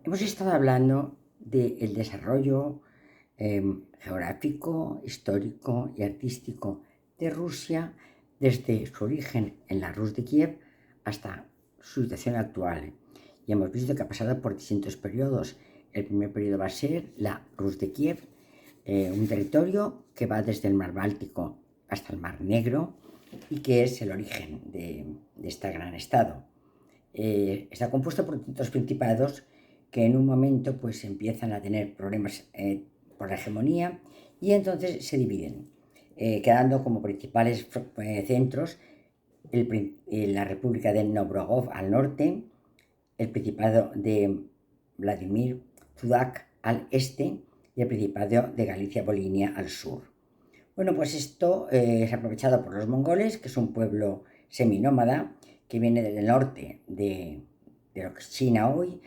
Hemos estado hablando del desarrollo geográfico, histórico y artístico de Rusia desde su origen en la Rus de Kiev hasta su situación actual. Y hemos visto que ha pasado por distintos periodos. El primer periodo va a ser la Rus de Kiev, un territorio que va desde el Mar Báltico hasta el Mar Negro y que es el origen de este gran estado. Está compuesto por distintos principados que en un momento pues empiezan a tener problemas por la hegemonía y entonces se dividen, quedando como principales centros la República de Novgorod al norte, el Principado de Vladimir Sudak al este y el Principado de Galicia-Volinia al sur. Bueno, pues esto es aprovechado por los mongoles, que es un pueblo seminómada que viene del norte de lo que es China hoy,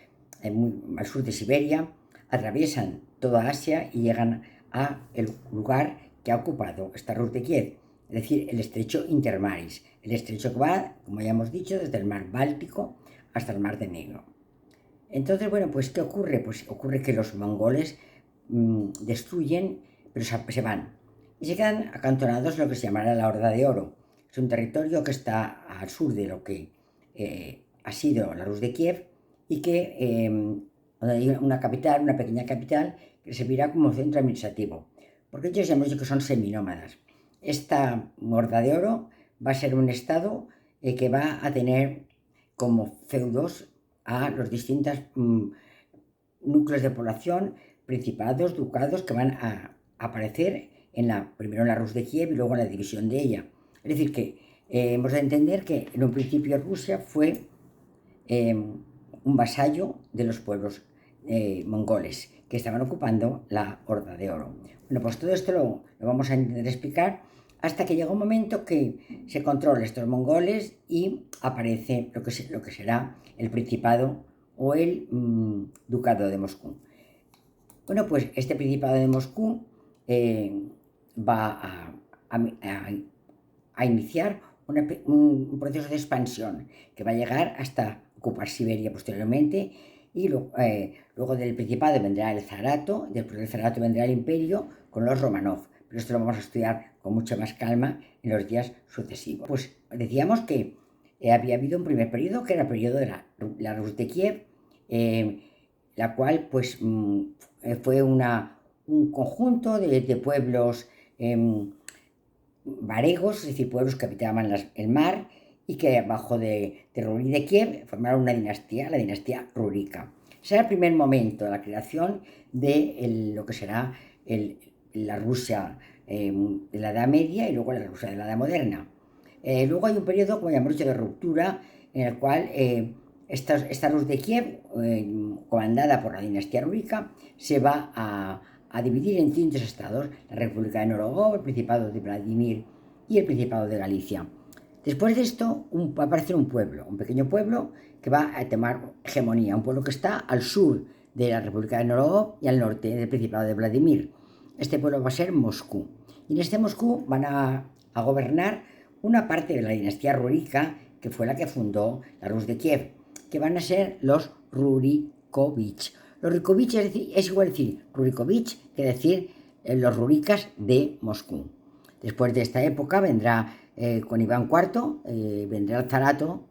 al sur de Siberia, atraviesan toda Asia y llegan a el lugar que ha ocupado esta Rus de Kiev, es decir, el estrecho Intermaris, el estrecho que va, como ya hemos dicho, desde el mar Báltico hasta el mar de Negro. Entonces, bueno, pues ¿qué ocurre? Pues ocurre que los mongoles destruyen, pero se van y se quedan acantonados en lo que se llamará la Horda de Oro. Es un territorio que está al sur de lo que ha sido la Rus de Kiev y que donde hay una capital, una pequeña capital, que servirá como centro administrativo, porque ellos ya hemos dicho que son seminómadas. Esta Horda de Oro va a ser un estado que va a tener como feudos a los distintos núcleos de población, principados, ducados, que van a aparecer primero en la Rus de Kiev y luego en la división de ella. Es decir, que hemos de entender que en un principio Rusia fue un vasallo de los pueblos mongoles que estaban ocupando la Horda de Oro. Bueno, pues todo esto lo vamos a intentar explicar hasta que llega un momento que se controla estos mongoles y aparece lo que será el Principado o el Ducado de Moscú. Bueno, pues este Principado de Moscú va a iniciar un proceso de expansión que va a llegar hasta ocupar Siberia posteriormente y luego del Principado vendrá el Zarato, después del Zarato vendrá el Imperio con los Romanov, pero esto lo vamos a estudiar con mucha más calma en los días sucesivos. Pues decíamos que había habido un primer periodo que era el periodo de la Rus de Kiev, la cual pues fue un conjunto de pueblos varegos, es decir, pueblos que habitaban el mar y que bajo de Rurik de Kiev formaron una dinastía, la dinastía rúrica. Ese era el primer momento de la creación de lo que será la Rusia de la Edad Media y luego la Rusia de la Edad Moderna. Luego hay un periodo, como ya hemos dicho, de ruptura en el cual esta Rus de Kiev, comandada por la dinastía rúrica, se va a dividir en distintos estados, la República de Novgorod, el Principado de Vladimir y el Principado de Galicia. Después de esto va a aparecer un pueblo, un pequeño pueblo que va a tomar hegemonía, un pueblo que está al sur de la República de Novgorod y al norte del Principado de Vladimir. Este pueblo va a ser Moscú. Y en este Moscú van a gobernar una parte de la dinastía rúrica que fue la que fundó la Rus de Kiev, que van a ser los Rurikovich. Los Rurikovich es igual decir Rurikovich que decir los Ruricas de Moscú. Después de esta época vendrá con Iván IV, vendrá el Zarato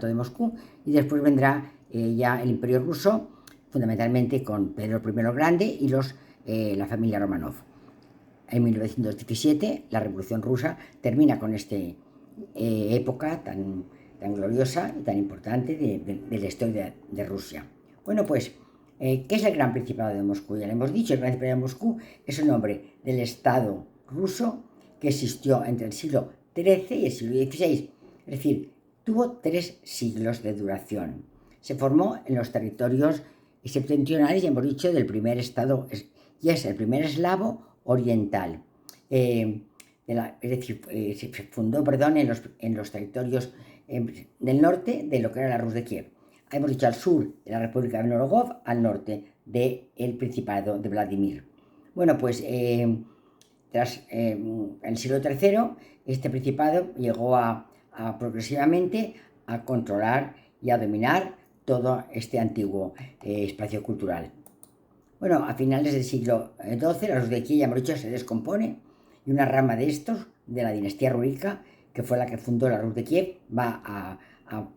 de Moscú, y después vendrá ya el Imperio Ruso, fundamentalmente con Pedro I el Grande y la familia Romanov. En 1917 la Revolución Rusa termina con esta época tan gloriosa y tan importante de la historia de Rusia. Bueno, pues, ¿qué es el Gran Principado de Moscú? Ya lo hemos dicho, el Gran Principado de Moscú es el nombre del Estado ruso que existió entre el siglo XIII y el siglo XVI. Es decir, tuvo 3 siglos de duración. Se formó en los territorios septentrionales, ya hemos dicho, del primer estado, y es el primer eslavo oriental. Es decir, se fundó, en los territorios del norte de lo que era la Rus de Kiev. Hemos dicho al sur de la República de Novgorod, al norte del Principado de Vladimir. Bueno, pues tras el siglo III, este principado llegó progresivamente a controlar y a dominar todo este antiguo espacio cultural. Bueno, a finales del siglo XII, la Rus de Kiev, ya hemos dicho, se descompone y una rama de estos, de la dinastía rúrica, que fue la que fundó la Rus de Kiev, va a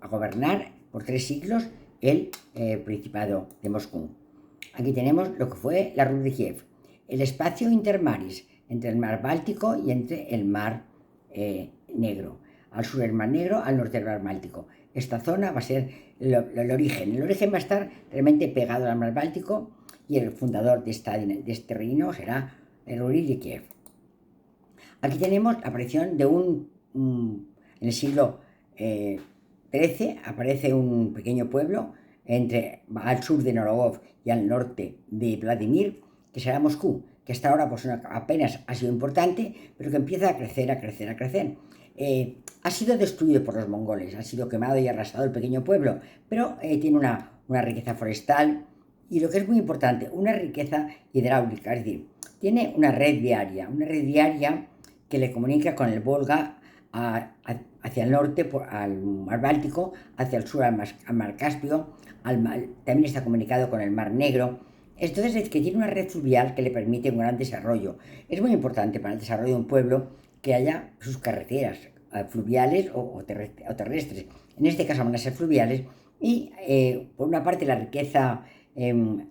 gobernar por 3 siglos el Principado de Moscú. Aquí tenemos lo que fue la Rus de Kiev, el espacio intermaris, entre el mar Báltico y entre el mar Negro. Al sur el mar Negro, al norte el mar Báltico. Esta zona va a ser el origen. El origen va a estar realmente pegado al mar Báltico y el fundador de este reino será el Rurik de Kiev. Aquí tenemos la aparición de en el siglo XIII aparece un pequeño pueblo al sur de Norogov y al norte de Vladimir, que será Moscú, que hasta ahora pues, apenas ha sido importante, pero que empieza a crecer, a crecer, a crecer. Ha sido destruido por los mongoles, ha sido quemado y arrasado el pequeño pueblo, pero tiene una riqueza forestal y lo que es muy importante, una riqueza hidráulica, es decir, tiene una red viaria que le comunica con el Volga hacia el norte, al mar Báltico, hacia el sur al mar Caspio, también está comunicado con el mar Negro. Entonces es que tiene una red fluvial que le permite un gran desarrollo. Es muy importante para el desarrollo de un pueblo que haya sus carreteras fluviales o terrestres. En este caso van a ser fluviales y por una parte la riqueza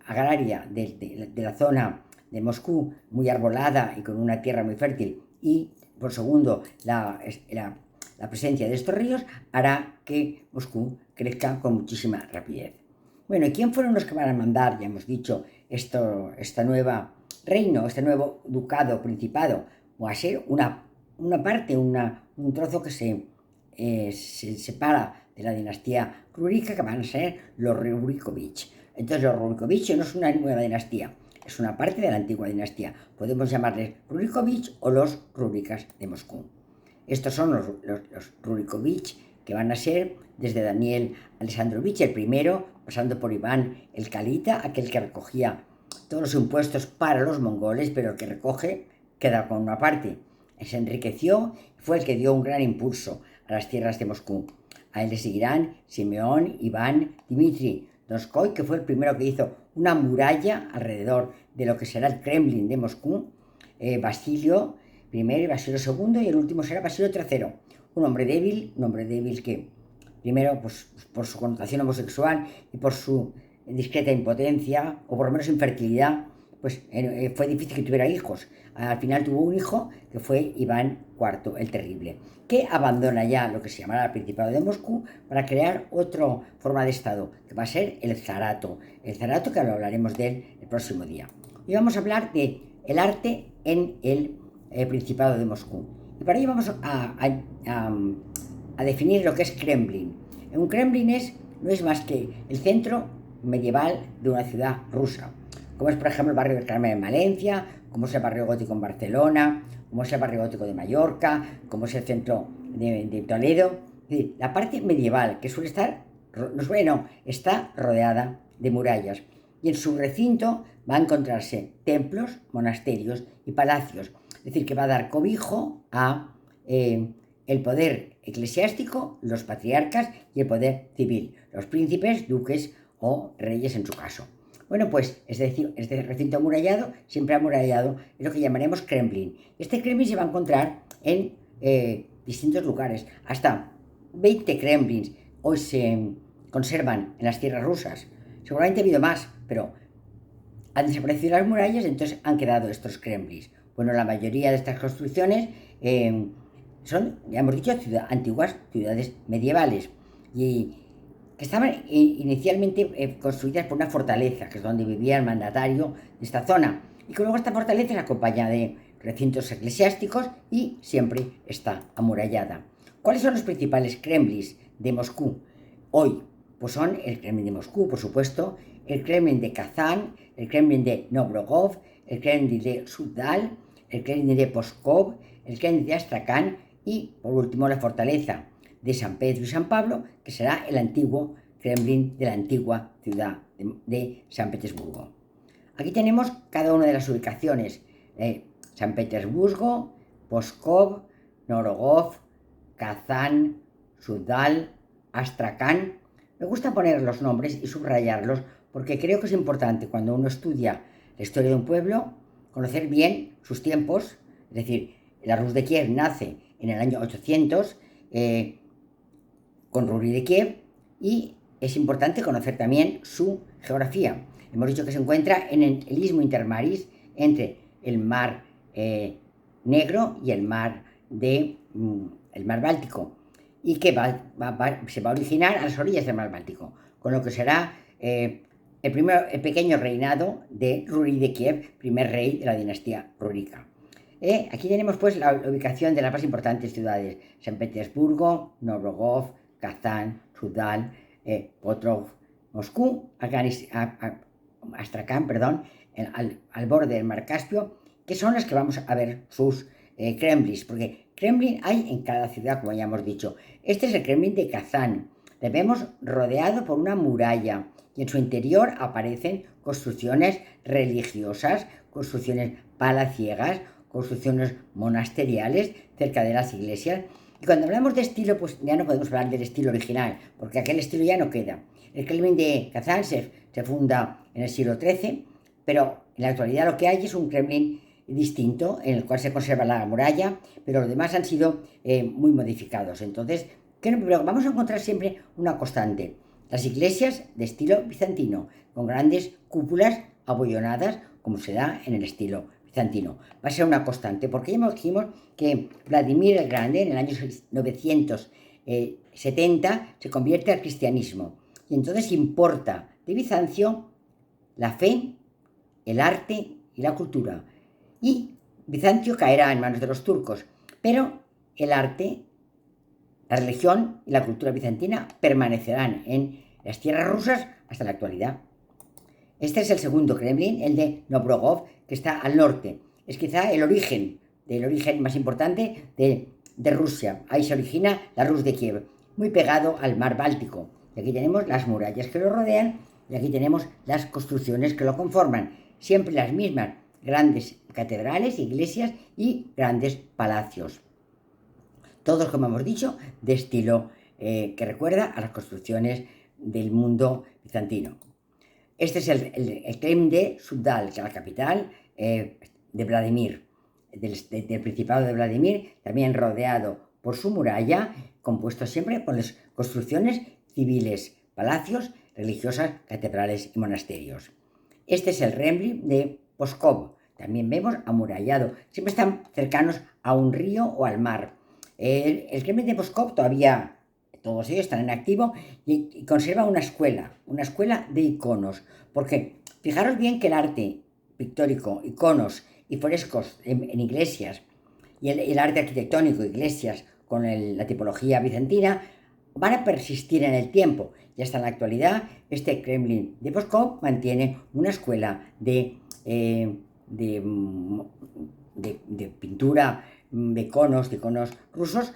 agraria de la zona de Moscú, muy arbolada y con una tierra muy fértil, y por segundo la presencia de estos ríos hará que Moscú crezca con muchísima rapidez. Bueno, ¿y quién fueron los que van a mandar, ya hemos dicho, este nuevo reino, este nuevo ducado, principado? Va a ser una parte, un trozo que se separa de la dinastía rúrica, que van a ser los Rurikovich. Entonces los Rurikovich no es una nueva dinastía, es una parte de la antigua dinastía. Podemos llamarles Rurikovich o los Rúricas de Moscú. Estos son los Rurikovich, que van a ser desde Daniel Alexandrovich el primero, pasando por Iván el Calita, aquel que recogía todos los impuestos para los mongoles, pero el que recoge queda con una parte. Se enriqueció y fue el que dio un gran impulso a las tierras de Moscú. A él le seguirán Simeón, Iván, Dmitri Donskoy, que fue el primero que hizo una muralla alrededor de lo que será el Kremlin de Moscú, Basilio I y Basilio II, y el último será Basilio III, un hombre débil que, primero, pues, por su connotación homosexual y por su discreta impotencia, o por lo menos infertilidad, pues fue difícil que tuviera hijos. Al final tuvo un hijo, que fue Iván IV el Terrible, que abandona ya lo que se llamará el Principado de Moscú para crear otra forma de Estado, que va a ser el zarato. El zarato, que lo hablaremos de él el próximo día. Y vamos a hablar de el arte en el Principado de Moscú. Y para ello vamos a definir lo que es Kremlin. Un Kremlin no es más que el centro medieval de una ciudad rusa, como es por ejemplo el barrio del Carmen en Valencia, como es el barrio gótico en Barcelona, como es el barrio gótico de Mallorca, como es el centro de Toledo. Es decir, la parte medieval, que suele estar, está rodeada de murallas, y en su recinto va a encontrarse templos, monasterios y palacios. Es decir, que va a dar cobijo a el poder eclesiástico, los patriarcas, y el poder civil, los príncipes, duques o reyes en su caso. Bueno, pues es decir, este recinto amurallado, siempre amurallado, es lo que llamaremos Kremlin. Este Kremlin se va a encontrar en distintos lugares. Hasta 20 Kremlins hoy se conservan en las tierras rusas. Seguramente ha habido más, pero han desaparecido las murallas, entonces han quedado estos Kremlins. Bueno, la mayoría de estas construcciones son, ya hemos dicho, antiguas ciudades medievales, y que estaban inicialmente construidas por una fortaleza, que es donde vivía el mandatario de esta zona, y que luego esta fortaleza se acompaña de recintos eclesiásticos y siempre está amurallada. ¿Cuáles son los principales Kremlins de Moscú hoy? Pues son el Kremlin de Moscú, por supuesto, el Kremlin de Kazán, el Kremlin de Novgorod, el Kremlin de Suzdal, el Kremlin de Pskov, el Kremlin de Astrakán y, por último, la fortaleza de San Pedro y San Pablo, que será el antiguo Kremlin de la antigua ciudad de San Petersburgo. Aquí tenemos cada una de las ubicaciones: San Petersburgo, Pskov, Norogov, Kazán, Suzdal, Astrakán. Me gusta poner los nombres y subrayarlos porque creo que es importante cuando uno estudia la historia de un pueblo conocer bien sus tiempos. Es decir, la Rus de Kiev nace en el año 800 con Ruri de Kiev, y es importante conocer también su geografía. Hemos dicho que se encuentra en el istmo Intermaris entre el mar Negro y el mar Báltico, y que se va a originar a las orillas del mar Báltico, con lo que será el pequeño reinado de Ruri de Kiev, primer rey de la dinastía rúrica. Aquí tenemos pues la ubicación de las más importantes ciudades: San Petersburgo, Novgorod, Kazán, Sudal, Potrov, Moscú, Astrakán, perdón, al borde del mar Caspio, que son las que vamos a ver sus Kremlins, porque Kremlin hay en cada ciudad, como ya hemos dicho. Este es el Kremlin de Kazán. Le vemos rodeado por una muralla y en su interior aparecen construcciones religiosas, construcciones palaciegas, construcciones monasteriales cerca de las iglesias. Y cuando hablamos de estilo, pues ya no podemos hablar del estilo original, porque aquel estilo ya no queda. El Kremlin de Kazán se funda en el siglo XIII, pero en la actualidad lo que hay es un Kremlin distinto, en el cual se conserva la muralla, pero los demás han sido muy modificados. Entonces, pero vamos a encontrar siempre una constante: las iglesias de estilo bizantino, con grandes cúpulas abollonadas, como se da en el estilo bizantino. Va a ser una constante, porque ya dijimos que Vladimir el Grande, en el año 970, se convierte al cristianismo, y entonces importa de Bizancio la fe, el arte y la cultura. Y Bizancio caerá en manos de los turcos, pero el arte, la religión y la cultura bizantina permanecerán en las tierras rusas hasta la actualidad. Este es el segundo Kremlin, el de Novgorod, que está al norte. Es quizá el origen más importante de Rusia. Ahí se origina la Rus de Kiev, muy pegado al mar Báltico. Y aquí tenemos las murallas que lo rodean, y aquí tenemos las construcciones que lo conforman. Siempre las mismas: grandes catedrales, iglesias y grandes palacios. Todos, como hemos dicho, de estilo que recuerda a las construcciones del mundo bizantino. Este es el Kremlin de Sudal, que es la capital de Vladimir, del Principado de Vladimir, también rodeado por su muralla, compuesto siempre por las construcciones civiles, palacios, religiosas, catedrales y monasterios. Este es el Kremlin de Pskov, también vemos amurallado, siempre están cercanos a un río o al mar. El Kremlin de Pskov todavía, todos ellos están en activo, y conserva una escuela de iconos, porque fijaros bien que el arte pictórico, iconos y frescos en iglesias, y el arte arquitectónico, iglesias con la tipología bizantina, van a persistir en el tiempo, y hasta en la actualidad este Kremlin de Pskov mantiene una escuela de pintura de iconos rusos,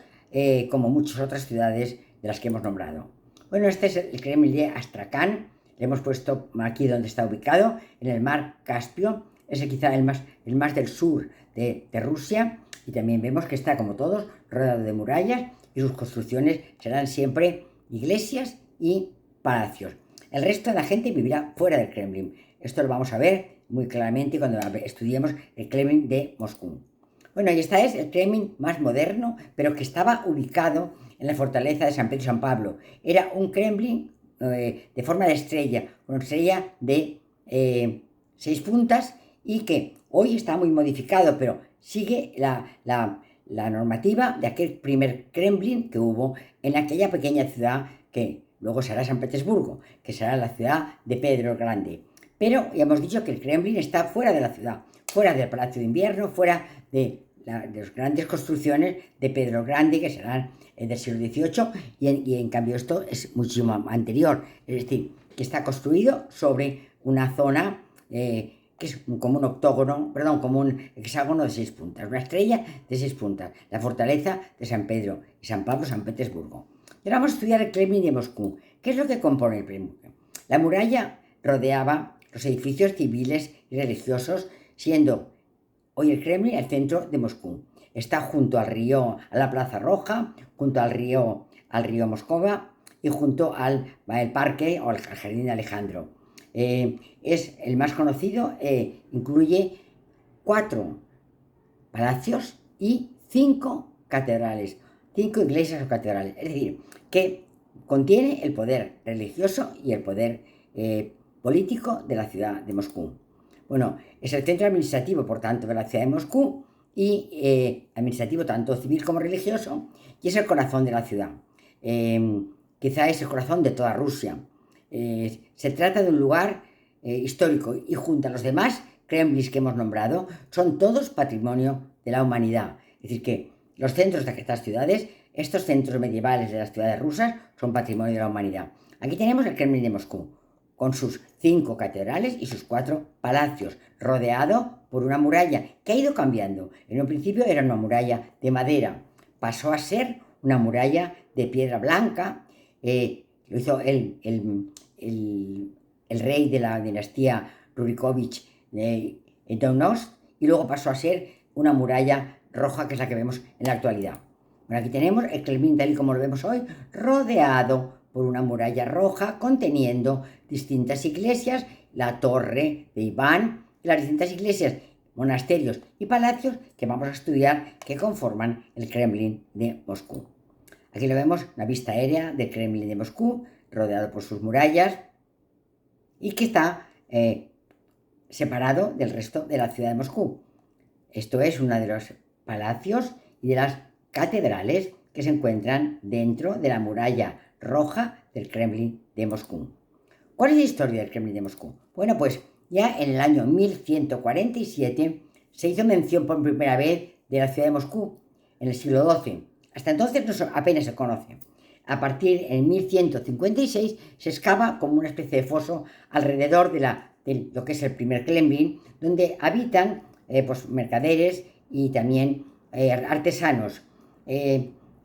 como muchas otras ciudades de las que hemos nombrado. Bueno, este es el Kremlin de Astrakán. Le hemos puesto aquí donde está ubicado, en el mar Caspio. Es quizá el más del sur de Rusia, y también vemos que está, como todos, rodeado de murallas, y sus construcciones serán siempre iglesias y palacios. El resto de la gente vivirá fuera del Kremlin. Esto lo vamos a ver muy claramente cuando estudiemos el Kremlin de Moscú. Bueno, y este es el Kremlin más moderno, pero que estaba ubicado en la fortaleza de San Pedro y San Pablo. Era un Kremlin de forma de estrella, una estrella de 6 puntas, y que hoy está muy modificado, pero sigue la normativa de aquel primer Kremlin que hubo en aquella pequeña ciudad que luego será San Petersburgo, que será la ciudad de Pedro el Grande. Pero ya hemos dicho que el Kremlin está fuera de la ciudad, fuera del Palacio de Invierno, fuera de las grandes construcciones de Pedro el Grande, que serán del siglo XVIII, y en cambio esto es muchísimo anterior, es decir, que está construido sobre una zona que es como un octógono, perdón, como un hexágono de 6 puntas, una estrella de 6 puntas, la fortaleza de San Pedro y San Pablo, San Petersburgo. Y ahora vamos a estudiar el Kremlin de Moscú. ¿Qué es lo que compone el Kremlin? La muralla rodeaba los edificios civiles y religiosos, siendo hoy el Kremlin el centro de Moscú. Está junto al río, a la Plaza Roja, junto al río Moscova, y junto al parque o al jardín de Alejandro. Es el más conocido, incluye 4 palacios y 5 catedrales, 5 iglesias o catedrales. Es decir, que contiene el poder religioso y el poder político de la ciudad de Moscú. Bueno, es el centro administrativo, por tanto, de la ciudad de Moscú y administrativo tanto civil como religioso, y es el corazón de la ciudad. Quizá es el corazón de toda Rusia. Se trata de un lugar histórico y junto a los demás Kremlins que hemos nombrado, son todos patrimonio de la humanidad. Es decir, que los centros de estas ciudades, estos centros medievales de las ciudades rusas, son patrimonio de la humanidad. Aquí tenemos el Kremlin de Moscú, con sus 5 catedrales y sus 4 palacios, rodeado por una muralla que ha ido cambiando. En un principio era una muralla de madera, pasó a ser una muralla de piedra blanca. Lo hizo el rey de la dinastía Rurikovich Donos, y luego pasó a ser una muralla roja, que es la que vemos en la actualidad. Bueno, aquí tenemos el Kremlin tal y como lo vemos hoy, rodeado por una muralla roja conteniendo distintas iglesias, la torre de Iván, las distintas iglesias, monasterios y palacios que vamos a estudiar, que conforman el Kremlin de Moscú. Aquí lo vemos, una vista aérea del Kremlin de Moscú, rodeado por sus murallas y que está separado del resto de la ciudad de Moscú. Esto es uno de los palacios y de las catedrales que se encuentran dentro de la muralla roja del Kremlin de Moscú. ¿Cuál es la historia del Kremlin de Moscú? Bueno, pues ya en el año 1147 se hizo mención por primera vez de la ciudad de Moscú, en el siglo XII. Hasta entonces apenas se conoce. A partir en 1156 se excava como una especie de foso alrededor de lo que es el primer Kremlin, donde habitan pues, mercaderes y también artesanos.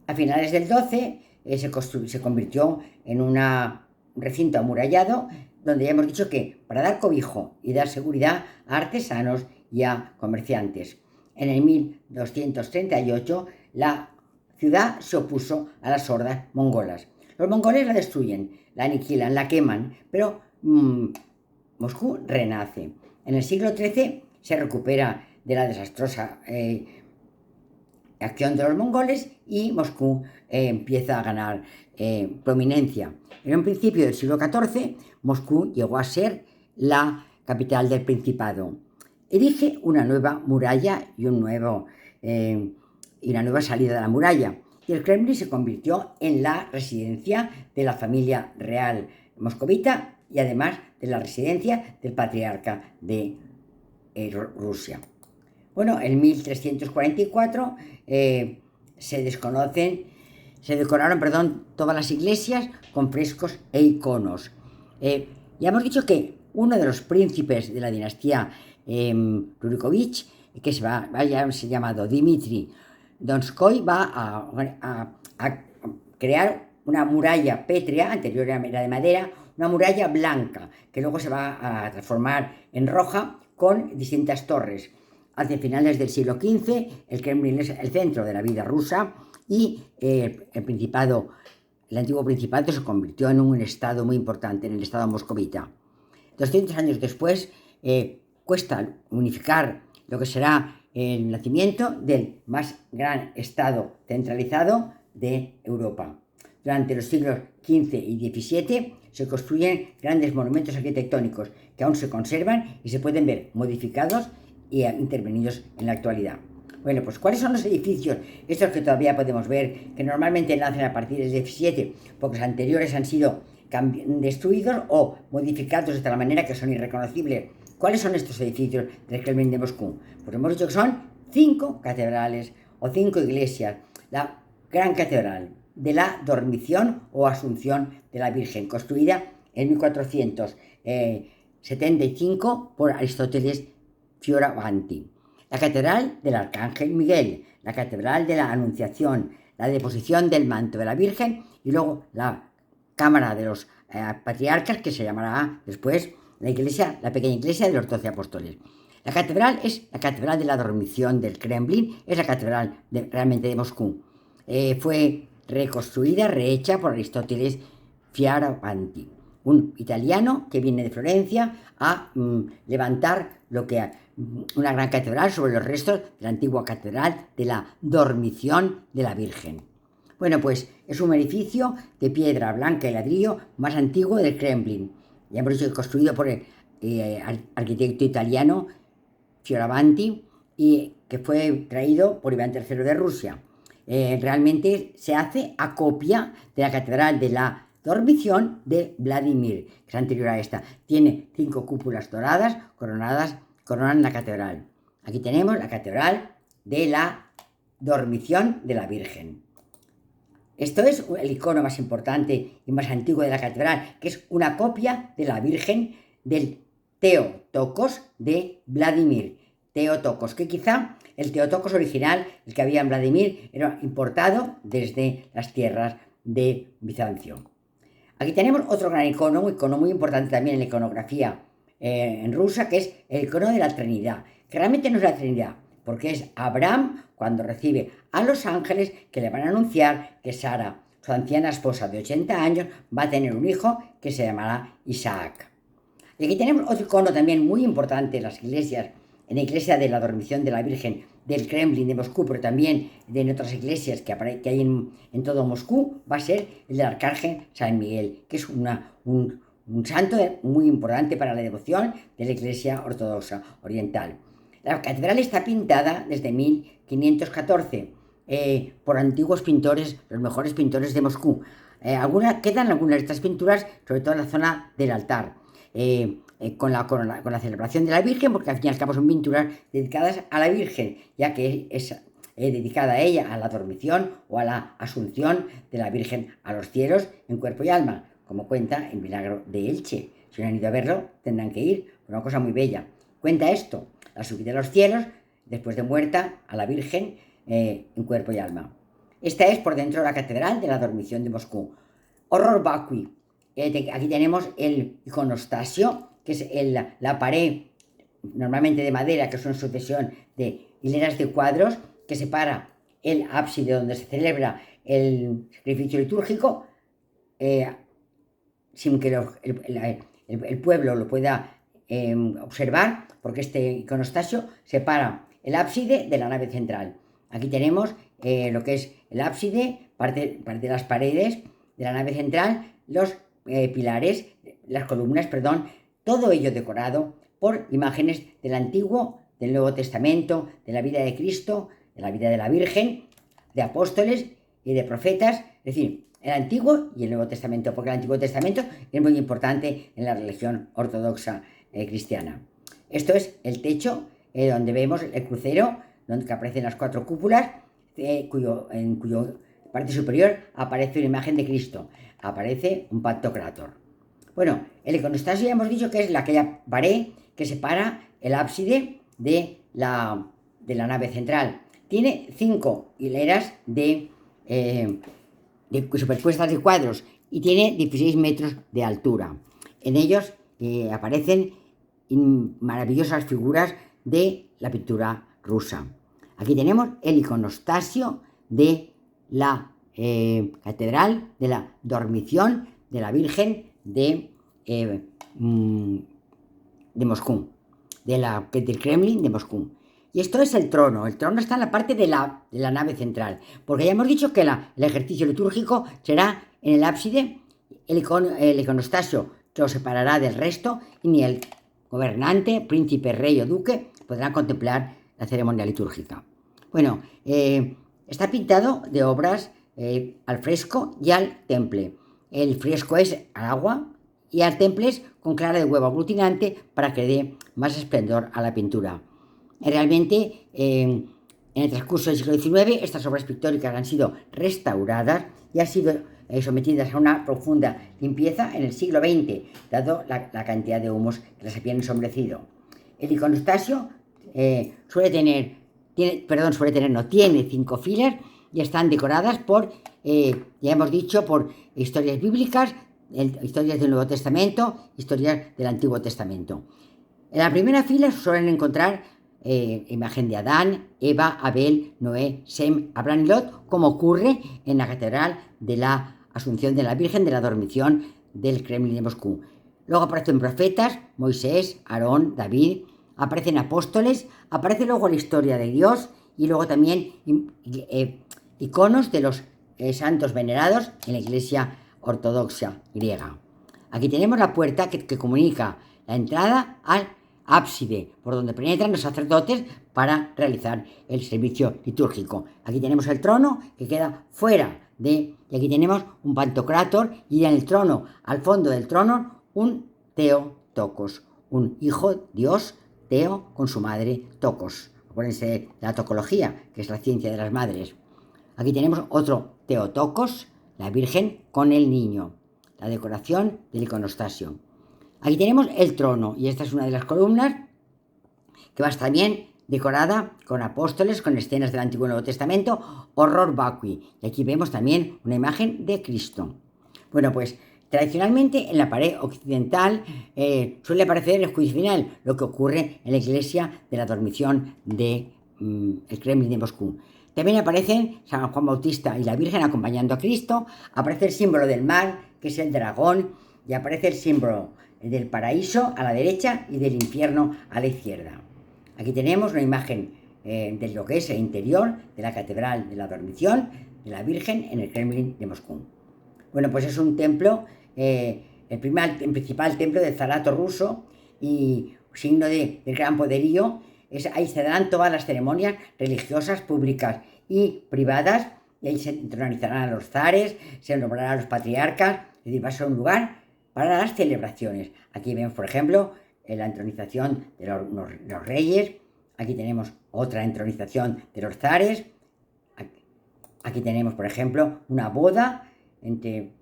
A finales del 12 se convirtió en un recinto amurallado, donde ya hemos dicho que para dar cobijo y dar seguridad a artesanos y a comerciantes. En el 1238 la ciudad se opuso a las hordas mongolas. Los mongoles la destruyen, la aniquilan, la queman, pero Moscú renace. En el siglo XIII se recupera de la desastrosa acción de los mongoles y Moscú empieza a ganar prominencia. En un principio del siglo XIV, Moscú llegó a ser la capital del Principado. Erige una nueva muralla y una nueva salida de la muralla. Y el Kremlin se convirtió en la residencia de la familia real moscovita y además de la residencia del patriarca de Rusia. Bueno, en 1344 se decoraron todas las iglesias con frescos e iconos. Ya hemos dicho que uno de los príncipes de la dinastía Rurikovich, que se llamado Dmitri Donskoy, va a crear una muralla pétrea, anterior era de madera, una muralla blanca, que luego se va a transformar en roja con distintas torres. Hacia finales del siglo XV, el Kremlin es el centro de la vida rusa y el antiguo principado se convirtió en un estado muy importante, en el estado moscovita. 200 años después, cuesta unificar lo que será el nacimiento del más gran estado centralizado de Europa. Durante los siglos XV y XVII se construyen grandes monumentos arquitectónicos que aún se conservan y se pueden ver modificados y intervenidos en la actualidad. Bueno, pues ¿cuáles son los edificios? Estos que todavía podemos ver, que normalmente nacen a partir del XVII, porque los anteriores han sido destruidos o modificados de tal manera que son irreconocibles. ¿Cuáles son estos edificios del Kremlin de Moscú? Pues hemos dicho que son 5 catedrales o 5 iglesias. La Gran Catedral de la Dormición o Asunción de la Virgen, construida en 1475 por Aristóteles Fioravanti. La Catedral del Arcángel Miguel, la Catedral de la Anunciación, la Deposición del Manto de la Virgen y luego la Cámara de los Patriarcas, que se llamará después la pequeña iglesia de los 12 apóstoles. La catedral es la Catedral de la Dormición del Kremlin, es la catedral realmente de Moscú. Fue reconstruida, rehecha por Aristóteles Fioravanti, un italiano que viene de Florencia a levantar una gran catedral sobre los restos de la antigua catedral de la Dormición de la Virgen. Bueno, pues es un edificio de piedra blanca y ladrillo más antiguo del Kremlin. Ya hemos dicho que construido por el arquitecto italiano Fioravanti y que fue traído por Iván III de Rusia. Realmente se hace a copia de la catedral de la Dormición de Vladimir, que es anterior a esta. Tiene 5 cúpulas doradas coronan la catedral. Aquí tenemos la catedral de la Dormición de la Virgen. Esto es el icono más importante y más antiguo de la catedral, que es una copia de la Virgen del Theotokos de Vladimir. Theotokos, que quizá el Theotokos original, el que había en Vladimir, era importado desde las tierras de Bizancio. Aquí tenemos otro gran icono muy importante también en la iconografía en rusa, que es el icono de la Trinidad, que realmente no es la Trinidad, porque es Abraham cuando recibe a los ángeles que le van a anunciar que Sara, su anciana esposa de 80 años, va a tener un hijo que se llamará Isaac. Y aquí tenemos otro icono también muy importante en las iglesias, en la iglesia de la Dormición de la Virgen del Kremlin de Moscú, pero también en otras iglesias que hay en todo Moscú, va a ser el del Arcángel San Miguel, que es un santo muy importante para la devoción de la Iglesia Ortodoxa Oriental. La catedral está pintada desde 1514 por antiguos pintores, los mejores pintores de Moscú. Quedan algunas de estas pinturas, sobre todo en la zona del altar, con la celebración de la Virgen, porque al fin y al cabo son pinturas dedicadas a la Virgen, ya que es dedicada a ella, a la dormición o a la asunción de la Virgen a los cielos en cuerpo y alma, como cuenta el milagro de Elche. Si no han ido a verlo, tendrán que ir, una cosa muy bella. Cuenta esto, la subida a los cielos, después de muerta, a la Virgen en cuerpo y alma. Esta es por dentro de la catedral de la Dormición de Moscú. Horror vacui. Aquí tenemos el iconostasio, que es la pared, normalmente de madera, que es una sucesión de hileras de cuadros, que separa el ábside donde se celebra el sacrificio litúrgico, sin que el pueblo lo pueda observar, porque este iconostasio separa el ábside de la nave central. Aquí tenemos lo que es el ábside, parte de las paredes de la nave central, los pilares, las columnas, todo ello decorado por imágenes del Antiguo, del Nuevo Testamento, de la vida de Cristo, de la vida de la Virgen, de apóstoles y de profetas, es decir, el Antiguo y el Nuevo Testamento, porque el Antiguo Testamento es muy importante en la religión ortodoxa cristiana. Esto es el techo donde vemos el crucero, donde aparecen las 4 cúpulas, en cuyo parte superior aparece una imagen de Cristo, aparece un pantocrátor. Bueno, el iconostasio ya hemos dicho que es aquella pared que separa el ábside de la nave central. Tiene 5 hileras de superpuestas de cuadros y tiene 16 metros de altura. En ellos aparecen maravillosas figuras de la pintura rusa. Aquí tenemos el iconostasio de la catedral de la Dormición de la Virgen de Moscú, del Kremlin de Moscú. Y esto es el trono está en la parte de la nave central, porque ya hemos dicho que el ejercicio litúrgico será en el ábside, el iconostasio lo separará del resto y ni el gobernante, príncipe, rey o duque podrán contemplar la ceremonia litúrgica. Bueno, está pintado de obras al fresco y al temple. El fresco es al agua y al temple es con clara de huevo aglutinante para que dé más esplendor a la pintura. Realmente, en el transcurso del siglo XIX, estas obras pictóricas han sido restauradas y han sido sometidas a una profunda limpieza en el siglo XX, dado la cantidad de humos que las habían ensombrecido. El iconostasio tiene 5 filas y están decoradas por, ya hemos dicho, por historias bíblicas, historias del Nuevo Testamento, historias del Antiguo Testamento. En la primera fila suelen encontrar imagen de Adán, Eva, Abel, Noé, Sem, Abraham y Lot, como ocurre en la catedral de la Asunción de la Virgen de la Dormición del Kremlin de Moscú. Luego aparecen profetas, Moisés, Aarón, David, aparecen apóstoles, aparece luego la historia de Dios y luego también iconos de los santos venerados en la Iglesia ortodoxa griega. Aquí tenemos la puerta que comunica la entrada al ábside, por donde penetran los sacerdotes para realizar el servicio litúrgico. Aquí tenemos el trono que queda fuera y aquí tenemos un pantocrátor y en el trono, al fondo del trono, un Theotokos, un hijo Dios, Teo, con su madre Tokos. Acuérdense de la tocología, que es la ciencia de las madres. Aquí tenemos otro Theotokos, la Virgen con el niño, la decoración del iconostasio. Aquí tenemos el trono y esta es una de las columnas que va a estar bien decorada con apóstoles, con escenas del Antiguo y Nuevo Testamento, horror vacui. Y aquí vemos también una imagen de Cristo. Bueno, pues tradicionalmente en la pared occidental suele aparecer el juicio final, lo que ocurre en la iglesia de la Dormición del Kremlin de Moscú. También aparecen San Juan Bautista y la Virgen acompañando a Cristo, aparece el símbolo del mar, que es el dragón, y aparece el símbolo del paraíso a la derecha y del infierno a la izquierda. Aquí tenemos una imagen de lo que es el interior de la Catedral de la Dormición de la Virgen en el Kremlin de Moscú. Bueno, pues es un templo, el principal templo del zarato ruso y signo del gran poderío. Ahí se darán todas las ceremonias religiosas públicas y privadas, y ahí se entronizarán a los zares, se nombrarán a los patriarcas, es decir, va a ser un lugar para las celebraciones. Aquí vemos, por ejemplo, la entronización de los reyes, aquí tenemos otra entronización de los zares, aquí tenemos, por ejemplo, una boda entre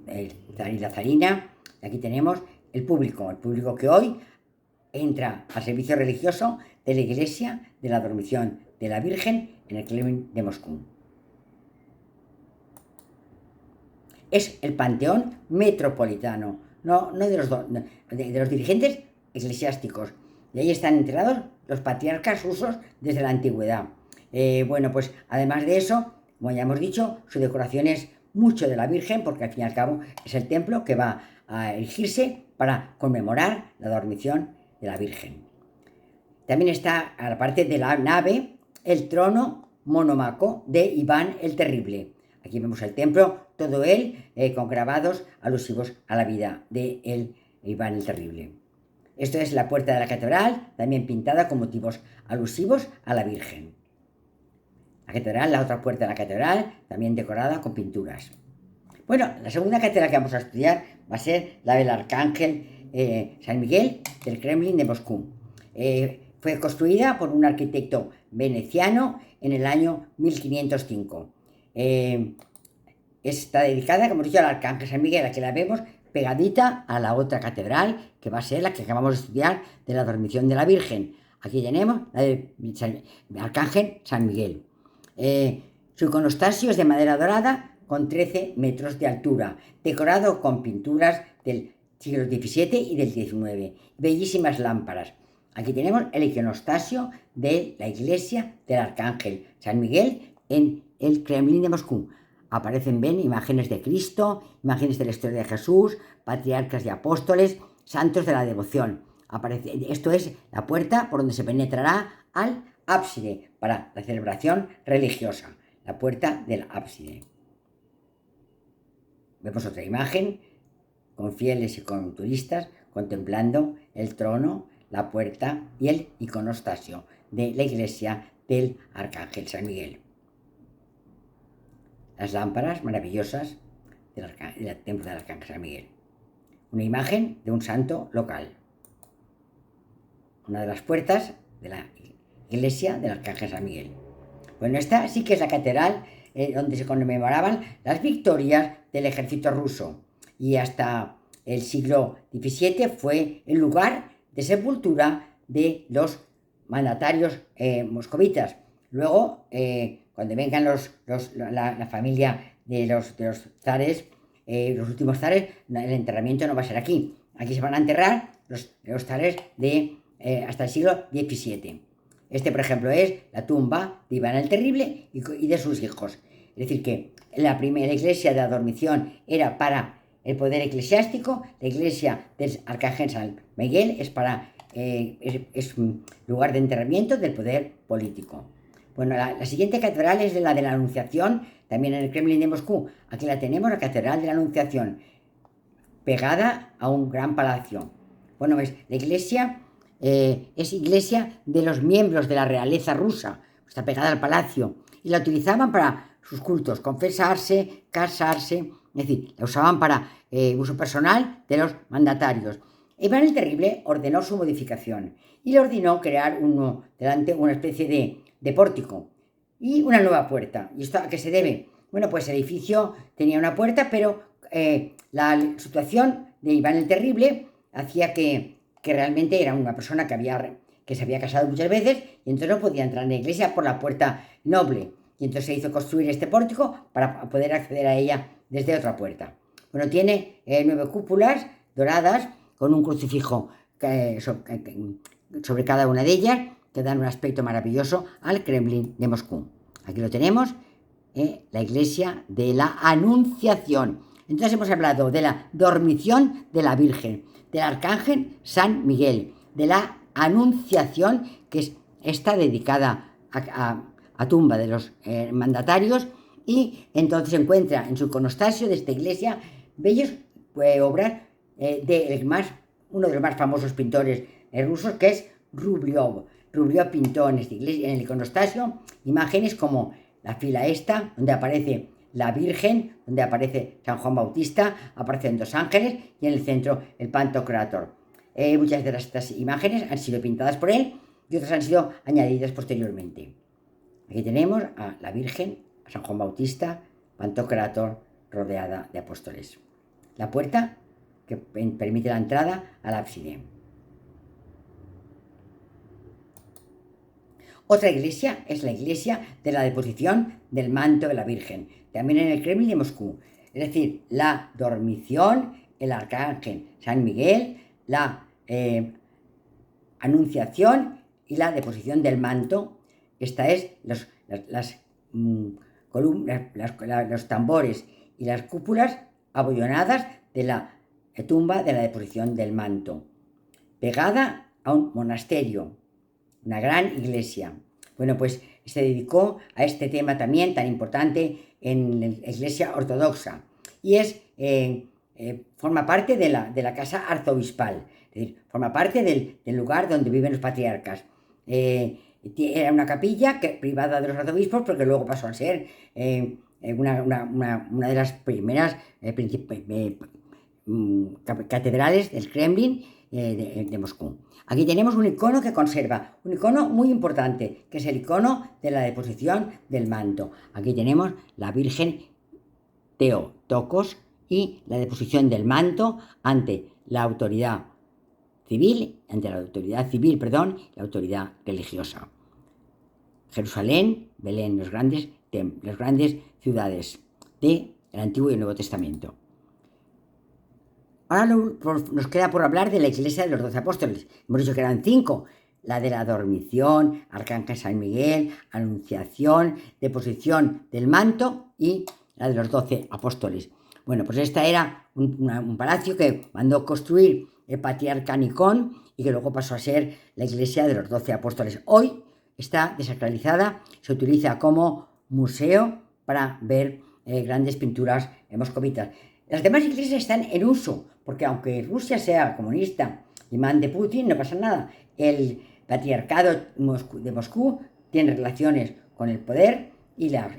el zar y la zarina, aquí tenemos el público que hoy entra al servicio religioso de la Iglesia de la Dormición de la Virgen en el Kremlin de Moscú. Es el panteón metropolitano, no de los dirigentes eclesiásticos. Y ahí están enterrados los patriarcas rusos desde la antigüedad. Bueno, pues además de eso, como ya hemos dicho, su decoración es mucho de la Virgen, porque al fin y al cabo es el templo que va a erigirse para conmemorar la dormición de la Virgen. También está a la parte de la nave el trono monomaco de Iván el Terrible. Aquí vemos el templo, todo él con grabados alusivos a la vida de Iván el Terrible. Esto es la puerta de la catedral, también pintada con motivos alusivos a la Virgen. La catedral, la otra puerta de la catedral, también decorada con pinturas. Bueno, la segunda catedral que vamos a estudiar va a ser la del Arcángel San Miguel del Kremlin de Moscú. Fue construida por un arquitecto veneciano en el año 1505. Está dedicada, como he dicho, al Arcángel San Miguel. Aquí la vemos pegadita a la otra catedral, que va a ser la que acabamos de estudiar de la Dormición de la Virgen. Aquí tenemos la del Arcángel San Miguel. Su iconostasio es de madera dorada con 13 metros de altura, decorado con pinturas del siglo XVII y del XIX, bellísimas lámparas. Aquí tenemos el iconostasio de la iglesia del Arcángel San Miguel en el Kremlin de Moscú. Aparecen, ven, imágenes de Cristo, imágenes de la historia de Jesús, patriarcas y apóstoles, santos de la devoción. Esto es la puerta por donde se penetrará al ábside para la celebración religiosa, la puerta del ábside. Vemos otra imagen con fieles y con turistas contemplando el trono, la puerta y el iconostasio de la iglesia del Arcángel San Miguel. Las lámparas maravillosas del templo del Arcángel San Miguel. Una imagen de un santo local. Una de las puertas de la iglesia del Arcángel San Miguel. Bueno, esta sí que es la catedral donde se conmemoraban las victorias del ejército ruso. Y hasta el siglo XVII fue el lugar de sepultura de los mandatarios moscovitas. Luego, cuando vengan la familia de los zares, los últimos zares, el enterramiento no va a ser aquí. Aquí se van a enterrar los zares hasta el siglo XVII. Por ejemplo, es la tumba de Iván el Terrible y de sus hijos. Es decir, que la primera iglesia de la dormición era para el poder eclesiástico, la iglesia del Arcángel San Miguel es para es un lugar de enterramiento del poder político. Bueno, la siguiente catedral es la de la Anunciación, también en el Kremlin de Moscú. Aquí la tenemos, la Catedral de la Anunciación, pegada a un gran palacio. Bueno, pues la iglesia es iglesia de los miembros de la realeza rusa, está pegada al palacio, y la utilizaban para sus cultos, confesarse, casarse, es decir, la usaban para uso personal de los mandatarios. Iván el Terrible ordenó su modificación y le ordenó crear delante una especie de pórtico y una nueva puerta. ¿Y esto a qué se debe? Bueno, pues el edificio tenía una puerta, pero la situación de Iván el Terrible hacía que realmente era una persona que se había casado muchas veces y entonces no podía entrar en la iglesia por la puerta noble. Y entonces se hizo construir este pórtico para poder acceder a ella desde otra puerta. Bueno, tiene 9 cúpulas doradas con un crucifijo sobre cada una de ellas, que dan un aspecto maravilloso al Kremlin de Moscú. Aquí lo tenemos, la iglesia de la Anunciación. Entonces hemos hablado de la dormición de la Virgen, del Arcángel San Miguel, de la Anunciación, que está dedicada a tumba de los mandatarios, y entonces se encuentra en su iconostasio de esta iglesia bellos obras de uno de los más famosos pintores rusos, que es Rubliov. Rubliov pintó en el iconostasio imágenes como la fila esta, donde aparece la Virgen, donde aparece San Juan Bautista, aparecen 2 ángeles y en el centro el Pantocrátor. Muchas de estas imágenes han sido pintadas por él y otras han sido añadidas posteriormente. Aquí tenemos a la Virgen, a San Juan Bautista, Pantocrátor, rodeada de apóstoles. La puerta que permite la entrada al ábside. Otra iglesia es la iglesia de la deposición del manto de la Virgen, también en el Kremlin de Moscú. Es decir, la dormición, el Arcángel San Miguel, la Anunciación y la deposición del manto. Esta es las columnas, los tambores y las cúpulas abollonadas de la tumba de la deposición del manto, pegada a un monasterio, una gran iglesia. Bueno, pues se dedicó a este tema también tan importante en la iglesia ortodoxa y forma parte de la casa arzobispal, es decir, forma parte del lugar donde viven los patriarcas. Era una capilla privada de los arzobispos, porque luego pasó a ser una de las primeras catedrales del Kremlin de Moscú. Aquí tenemos un icono que conserva, un icono muy importante, que es el icono de la deposición del manto. Aquí tenemos la Virgen Theotokos y la deposición del manto ante la autoridad civil, la autoridad religiosa. Jerusalén, Belén, las grandes ciudades del Antiguo y el Nuevo Testamento. Ahora nos queda por hablar de la iglesia de los 12 apóstoles. Hemos dicho que eran 5. La de la dormición, Arcángel San Miguel, Anunciación, deposición del manto y la de los 12 apóstoles. Bueno, pues esta era un palacio que mandó construir el patriarca Nicón y que luego pasó a ser la iglesia de los 12 apóstoles. Hoy está desacralizada, se utiliza como museo para ver grandes pinturas moscovitas. Las demás iglesias están en uso, porque aunque Rusia sea comunista y mande Putin, no pasa nada. El patriarcado de Moscú tiene relaciones con el poder y la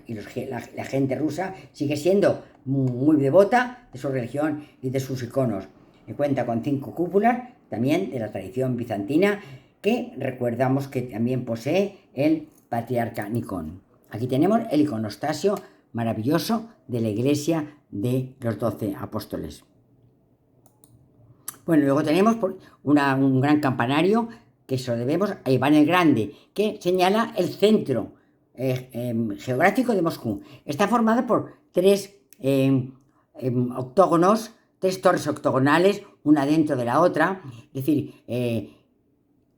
gente rusa sigue siendo muy devota de su religión y de sus iconos. Y cuenta con 5 cúpulas, también de la tradición bizantina, que recordamos que también posee el patriarca Nicón. Aquí tenemos el iconostasio maravilloso de la iglesia de los 12 apóstoles. Bueno, luego tenemos un gran campanario que se lo debemos a Iván el Grande, que señala el centro geográfico de Moscú. Está formado por 3 octógonos, 3 torres octogonales, una dentro de la otra, es decir,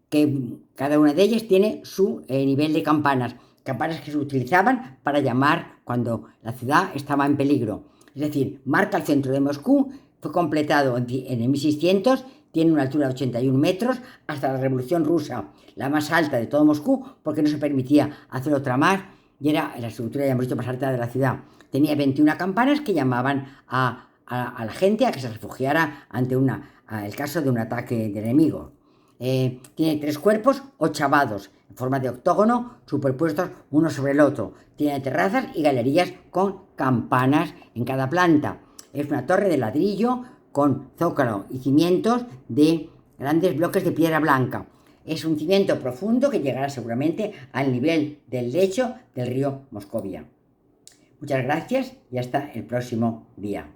que cada una de ellas tiene su nivel de campanas. campanas que se utilizaban para llamar cuando la ciudad estaba en peligro. Es decir, marca el centro de Moscú, fue completado en el 1600, tiene una altura de 81 metros, hasta la Revolución Rusa, la más alta de todo Moscú, porque no se permitía hacer otra más, y era la estructura, ya hemos dicho, más alta de la ciudad. Tenía 21 campanas que llamaban a la gente a que se refugiara ante el caso de un ataque de enemigo. Tiene 3 cuerpos ochavados, en forma de octógono, superpuestos uno sobre el otro. Tiene terrazas y galerías con campanas en cada planta. Es una torre de ladrillo con zócalo y cimientos de grandes bloques de piedra blanca. Es un cimiento profundo que llegará seguramente al nivel del lecho del río Moscovia. Muchas gracias y hasta el próximo día.